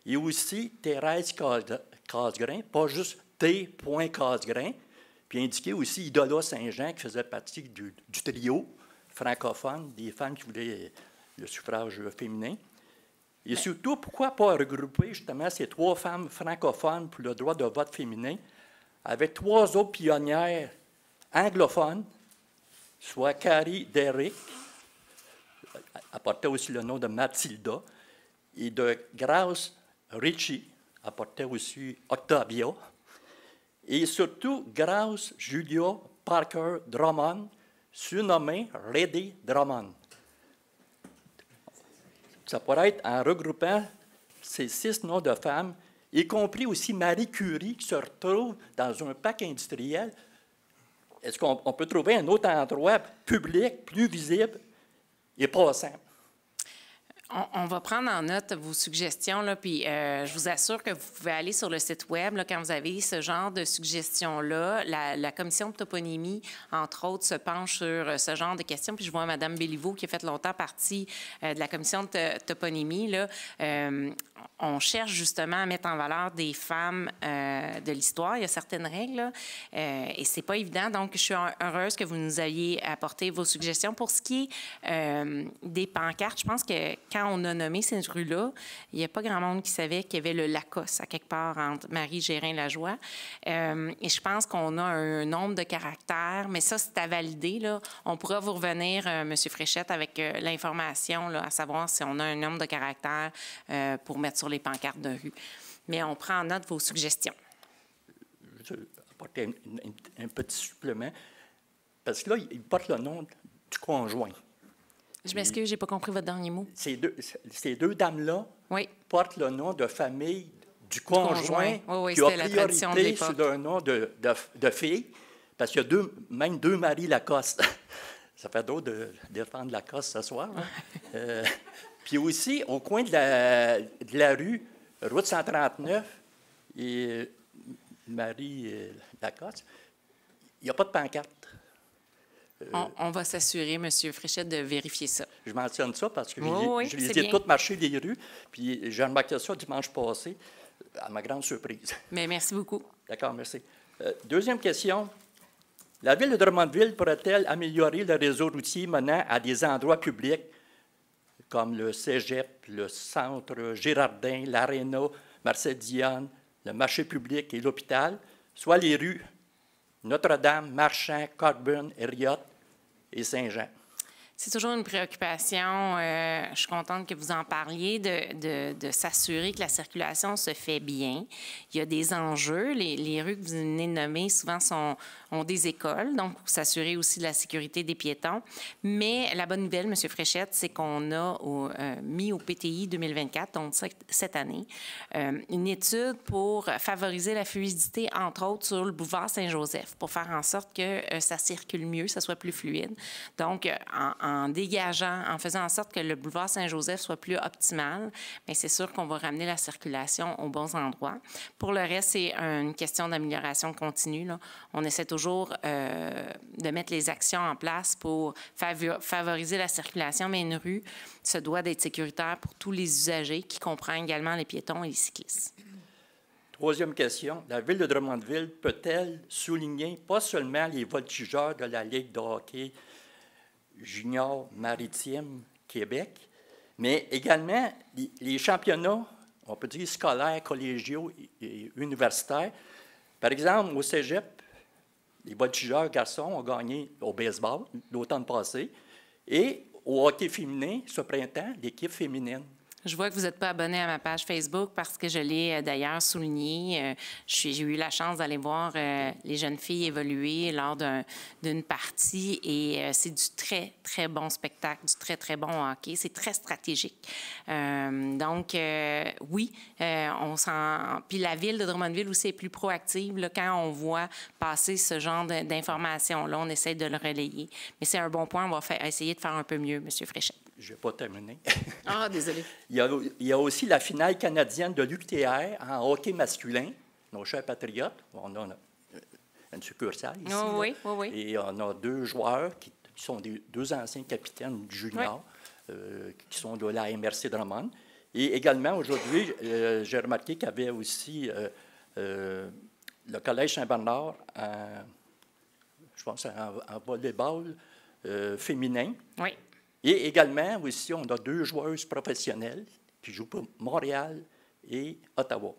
et aussi Thérèse Casgrain, pas juste T. Casgrain, puis indiquer aussi Idola Saint-Jean, qui faisait partie du trio francophone, des femmes qui voulaient le suffrage féminin. Et surtout, pourquoi pas regrouper justement ces 3 femmes francophones pour le droit de vote féminin avec 3 autres pionnières anglophones, soit Carrie Derrick, apportait aussi le nom de Mathilda, et de Grace Ritchie, apportait aussi Octavia, et surtout Grace Julia Parker Drummond, surnommée Lady Drummond. Ça pourrait être en regroupant ces 6 noms de femmes, y compris aussi Marie Curie, qui se retrouve dans un parc industriel. Est-ce qu'on peut trouver un autre endroit public, plus visible et passant? On va prendre en note vos suggestions, là, puis je vous assure que vous pouvez aller sur le site Web là, quand vous avez ce genre de suggestions-là. La commission de toponymie, entre autres, se penche sur ce genre de questions. Puis je vois Mme Béliveau, qui a fait longtemps partie de la commission de toponymie. Là, on cherche justement à mettre en valeur des femmes de l'histoire. Il y a certaines règles, là, et c'est pas évident. Donc, je suis heureuse que vous nous ayez apporté vos suggestions. Pour ce qui est des pancartes, je pense que quand on a nommé cette rue-là, il n'y a pas grand monde qui savait qu'il y avait le Lacoste à quelque part entre Marie-Gérin-Lajoie. Et je pense qu'on a un nombre de caractères, mais ça, c'est à valider, là. On pourra vous revenir, M. Fréchette, avec l'information, là, à savoir si on a un nombre de caractères pour mettre sur les pancartes de rue. Mais on prend en note vos suggestions. Je vais apporter un petit supplément, parce que là, il porte le nom du conjoint. Je m'excuse, je n'ai pas compris votre dernier mot. Ces deux dames-là portent le nom de famille du conjoint oui, qui a priorité sur le nom de fille, parce qu'il y a même deux Marie Lacoste. Ça fait drôle de défendre Lacoste ce soir. Hein? Puis aussi, au coin de la rue, route 139, et Marie Lacoste, il n'y a pas de pancarte. On va s'assurer, M. Fréchette, de vérifier ça. Je mentionne ça parce que je les ai bien. toutes marché les rues, puis j'ai remarqué ça dimanche passé, à ma grande surprise. Mais merci beaucoup. D'accord, merci. Deuxième question. La Ville de Drummondville pourrait-elle améliorer le réseau routier menant à des endroits publics comme le Cégep, le Centre Girardin, l'Aréna, Marcel-Dionne, le marché public et l'hôpital, soit les rues Notre-Dame, Marchand, Cockburn, Herriot et Saint-Jean? C'est toujours une préoccupation. Je suis contente que vous en parliez, de s'assurer que la circulation se fait bien. Il y a des enjeux. Les rues que vous venez de nommer, souvent, ont des écoles, donc pour s'assurer aussi de la sécurité des piétons. Mais la bonne nouvelle, M. Fréchette, c'est qu'on a mis au PTI 2024, donc cette année, une étude pour favoriser la fluidité, entre autres, sur le boulevard Saint-Joseph, pour faire en sorte que ça circule mieux, ça soit plus fluide. Donc, en dégageant, en faisant en sorte que le boulevard Saint-Joseph soit plus optimal, bien, c'est sûr qu'on va ramener la circulation aux bons endroits. Pour le reste, c'est une question d'amélioration continue, là. On essaie toujours de mettre les actions en place pour favoriser la circulation, mais une rue se doit d'être sécuritaire pour tous les usagers, qui comprend également les piétons et les cyclistes. Troisième question. La Ville de Drummondville peut-elle souligner pas seulement les voltigeurs de la Ligue de hockey junior maritime Québec, mais également les championnats, on peut dire scolaires, collégiaux et universitaires. Par exemple, au Cégep, les voltigeurs garçons ont gagné au baseball l'automne passé et au hockey féminin, ce printemps, l'équipe féminine. Je vois que vous n'êtes pas abonné à ma page Facebook parce que je l'ai d'ailleurs souligné. J'ai eu la chance d'aller voir les jeunes filles évoluer lors d'une partie et c'est du très, très bon spectacle, du très, très bon hockey. C'est très stratégique. Donc, oui, on sent... Puis la Ville de Drummondville aussi est plus proactive là, quand on voit passer ce genre d'informations-là. On essaie de le relayer. Mais c'est un bon point. On va essayer de faire un peu mieux, M. Fréchette. Je ne vais pas terminer. Ah, désolé. Il y a aussi la finale canadienne de l'UQTR en hockey masculin, nos chers patriotes. On a une succursale ici. Oh, oui, oui, oui. Et on a deux joueurs qui sont deux anciens capitaines juniors qui sont de la MRC Drummond. Et également, aujourd'hui, j'ai remarqué qu'il y avait aussi le Collège Saint-Bernard, je pense, en volleyball féminin. Oui. Et également, aussi, on a deux joueuses professionnelles qui jouent pour Montréal et Ottawa.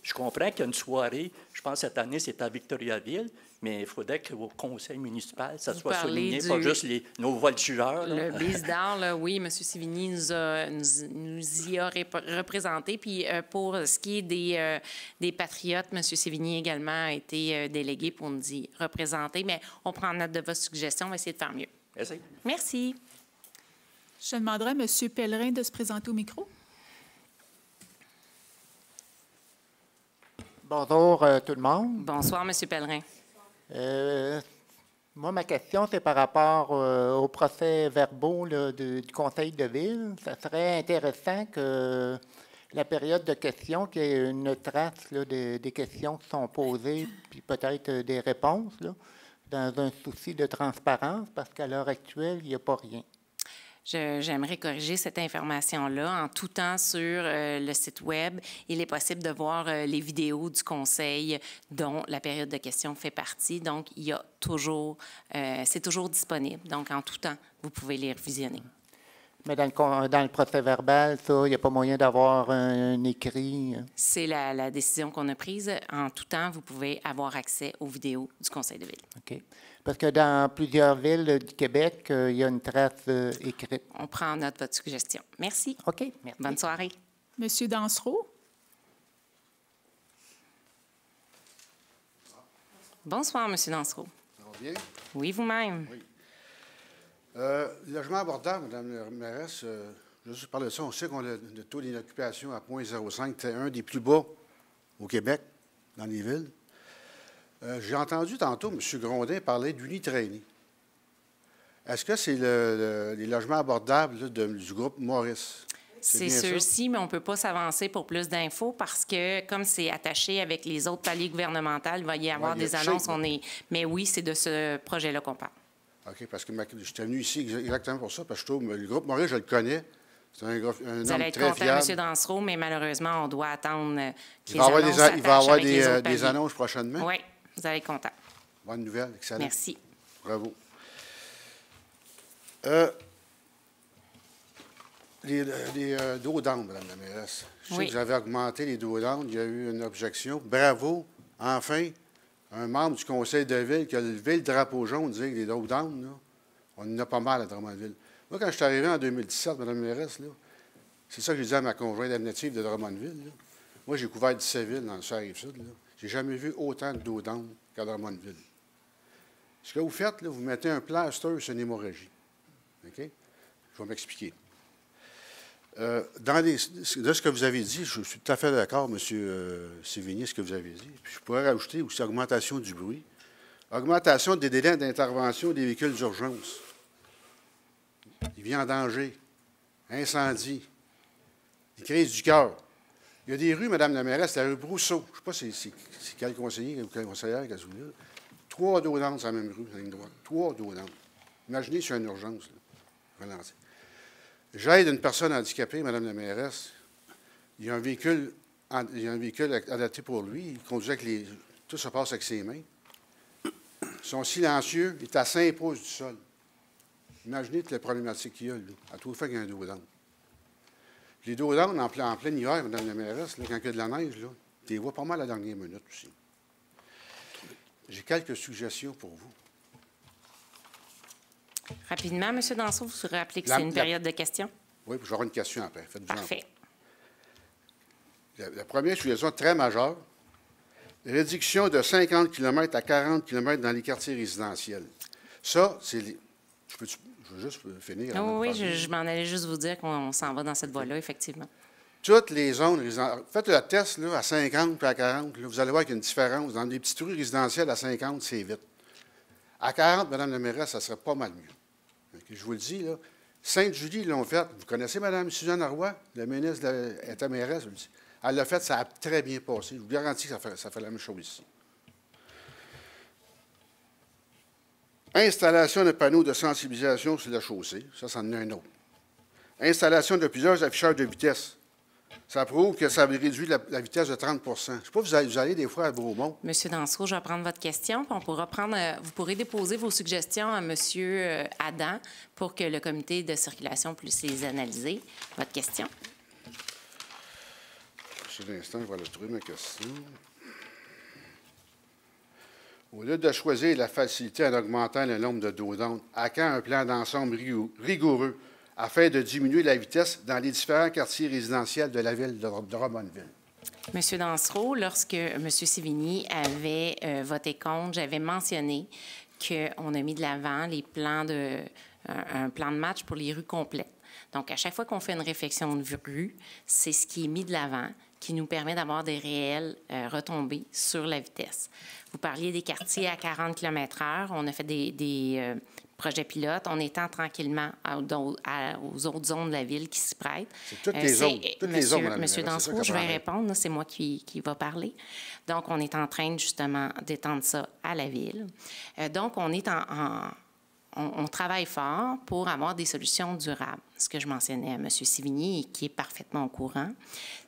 Je comprends qu'il y a une soirée, je pense cette année, c'est à Victoriaville, mais il faudrait qu'au conseil municipal, ça soit souligné, pas juste nos voltigeurs. Le bise d'or, là, oui, M. Sévigny nous y a représenté. Puis pour ce qui est des Patriotes, M. Sévigny également a été délégué pour nous y représenter. Mais on prend note de votre suggestion, on va essayer de faire mieux. Merci. Merci. Je demanderai à M. Pellerin de se présenter au micro. Bonjour tout le monde. Bonsoir, M. Pellerin. Moi, ma question, c'est par rapport aux procès-verbaux du Conseil de ville. Ça serait intéressant que la période de questions, qu'il y ait une trace là, des questions qui sont posées, puis peut-être des réponses, là, dans un souci de transparence, parce qu'à l'heure actuelle, il n'y a pas rien. J'aimerais corriger cette information-là. En tout temps, sur le site Web, il est possible de voir les vidéos du Conseil dont la période de questions fait partie. Donc, il y a toujours, c'est toujours disponible. Donc, en tout temps, vous pouvez les revisionner. Mais dans le procès-verbal, ça, il n'y a pas moyen d'avoir un écrit? C'est la décision qu'on a prise. En tout temps, vous pouvez avoir accès aux vidéos du Conseil de ville. OK. Parce que dans plusieurs villes du Québec, il y a une trace écrite. On prend en note votre suggestion. Merci. OK. Merci. Bonne soirée. Monsieur Dansereau? Bonsoir, Monsieur Dansereau. Ça va bien? Oui, vous-même. Oui. Logement abordable, Mme la mairesse, je vais juste parler de ça. On sait qu'on a le taux d'inoccupation à 0,05. C'est un des plus bas au Québec, dans les villes. J'ai entendu tantôt M. Grondin parler d'Unitraining. Est-ce que c'est les logements abordables là, du groupe Maurice? C'est ceux-ci, mais on ne peut pas s'avancer pour plus d'infos parce que, comme c'est attaché avec les autres paliers gouvernementaux, il va y avoir des annonces. Mais oui, c'est de ce projet-là qu'on parle. OK, parce que j'étais venu ici exactement pour ça, parce que je trouve le groupe Maurice, je le connais. C'est un homme très fiable. Vous allez être content, M. Dansereau, mais malheureusement, on doit attendre que les annonces s'attachent. Il va y avoir des annonces prochainement? Oui, vous allez être content. Bonne nouvelle, excellent. Merci. Bravo. Les dos d'âne, Mme la mairesse. Je sais que vous avez augmenté les dos d'âne. Il y a eu une objection. Bravo. Enfin, un membre du conseil de ville qui a levé le drapeau jaune, disait que les dos d'âne, on en a pas mal à Drummondville. Moi, quand je suis arrivé en 2017, Mme la mairesse, c'est ça que j'ai dit à ma conjointe admirative de Drummondville. Là. Moi, j'ai couvert 17 villes dans le Rive-Sud. Je n'ai jamais vu autant de dos d'âne qu'à Drummondville. Ce que vous faites, là, vous mettez un plaster sur une hémorragie. OK? Je vais m'expliquer. De ce que vous avez dit, je suis tout à fait d'accord, M. Sévigny, ce que vous avez dit. Puis je pourrais rajouter aussi augmentation du bruit, augmentation des délais d'intervention des véhicules d'urgence. Il vient en danger, incendie, des crises du cœur. Il y a des rues, Mme la mairesse, la rue Brousseau. Je ne sais pas c'est quel conseiller ou quelle conseillère qui a soulevé là. 3 dos d'âne sur la même rue, la ligne droite. 3 dos d'âne. Imaginez sur une urgence. Ralentir. J'aide une personne handicapée, Mme la mairesse. Il y a un véhicule adapté pour lui. Il conduit avec les... Tout se passe avec ses mains. Ils sont silencieux. Il est à 5 pouces du sol. Imaginez toutes les problématiques qu'il y a, là, à tout fait qu'il y a un dos d'âne. Les dos d'âne, en plein hiver, Mme la mairesse, là, quand il y a de la neige, là, tu les vois pas mal à la dernière minute aussi. J'ai quelques suggestions pour vous. Rapidement, M. Dansereau, vous vous rappelez que c'est une période de questions? Oui, puis j'aurai une question après. Faites-vous parfait. La première suggestion très majeure, réduction de 50 km à 40 km dans les quartiers résidentiels. Ça, c'est... Je veux juste finir. Oui, je m'en allais juste vous dire qu'on s'en va dans cette voie-là, effectivement. Toutes les zones résidentielles. Faites le test là, à 50 puis à 40. Là, vous allez voir qu'il y a une différence. Dans les petites rues résidentielles, à 50, c'est vite. À 40, Mme la mairesse, ça serait pas mal mieux. Okay, je vous le dis, là. Sainte-Julie, ils l'ont fait. Vous connaissez Mme Suzanne Roy, la ministre de la mairesse? Elle l'a fait, ça a très bien passé. Je vous garantis que ça fait la même chose ici. Installation de panneaux de sensibilisation sur la chaussée. Ça en est un autre. Installation de plusieurs afficheurs de vitesse. Ça prouve que ça réduit la vitesse de 30 Je ne sais pas, vous allez des fois à Bromont. Monsieur Dansereau, je vais prendre votre question. Puis vous pourrez déposer vos suggestions à M. Adam pour que le comité de circulation puisse les analyser. Votre question? Sur l'instant, je vais aller trouver ma question. Au lieu de choisir la facilité en augmentant le nombre de dos d'âne, à quand un plan d'ensemble rigoureux afin de diminuer la vitesse dans les différents quartiers résidentiels de la ville de Drummondville? Monsieur Dansereau, lorsque M. Sévigny avait voté contre, j'avais mentionné qu'on a mis de l'avant un plan de match pour les rues complètes. Donc, à chaque fois qu'on fait une réflexion de rue, c'est ce qui est mis de l'avant. qui nous permet d'avoir des réelles retombées sur la vitesse. Vous parliez des quartiers à 40 km/h. On a fait des projets pilotes. On étend tranquillement aux autres zones de la ville qui s'y prêtent. C'est toutes les zones. Toutes les zones, Monsieur Dansereau, je vais répondre. C'est moi qui va parler. Donc, on est en train, justement, d'étendre ça à la ville. Donc, on est on travaille fort pour avoir des solutions durables. Ce que je mentionnais à M. Sévigny, et qui est parfaitement au courant,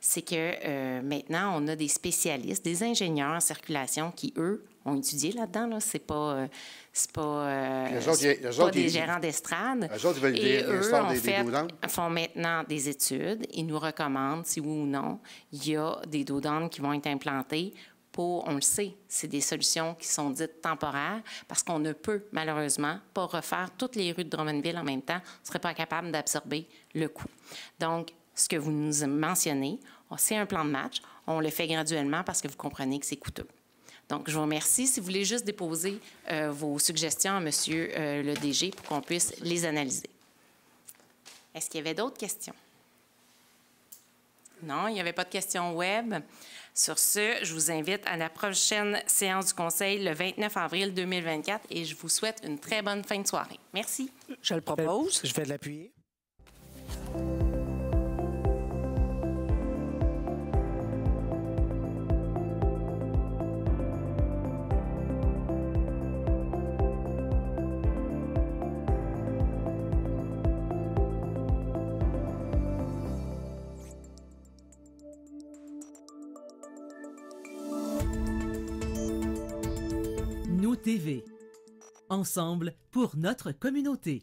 c'est que maintenant, on a des spécialistes, des ingénieurs en circulation qui, eux, ont étudié là-dedans. Là. C'est pas des gérants d'estrade. Et eux, font maintenant des études. Ils nous recommandent si oui ou non, il y a des dos d'âne qui vont être implantés. On le sait, c'est des solutions qui sont dites temporaires parce qu'on ne peut malheureusement pas refaire toutes les rues de Drummondville en même temps. On ne serait pas capable d'absorber le coût. Donc, ce que vous nous mentionnez, c'est un plan de match. On le fait graduellement parce que vous comprenez que c'est coûteux. Donc, je vous remercie. Si vous voulez juste déposer vos suggestions à M. le DG pour qu'on puisse les analyser. Est-ce qu'il y avait d'autres questions? Non, il n'y avait pas de questions web. Sur ce, je vous invite à la prochaine séance du Conseil le 29 avril 2024 et je vous souhaite une très bonne fin de soirée. Merci. Je le propose. Je vais l'appuyer. Nous TV. Ensemble pour notre communauté.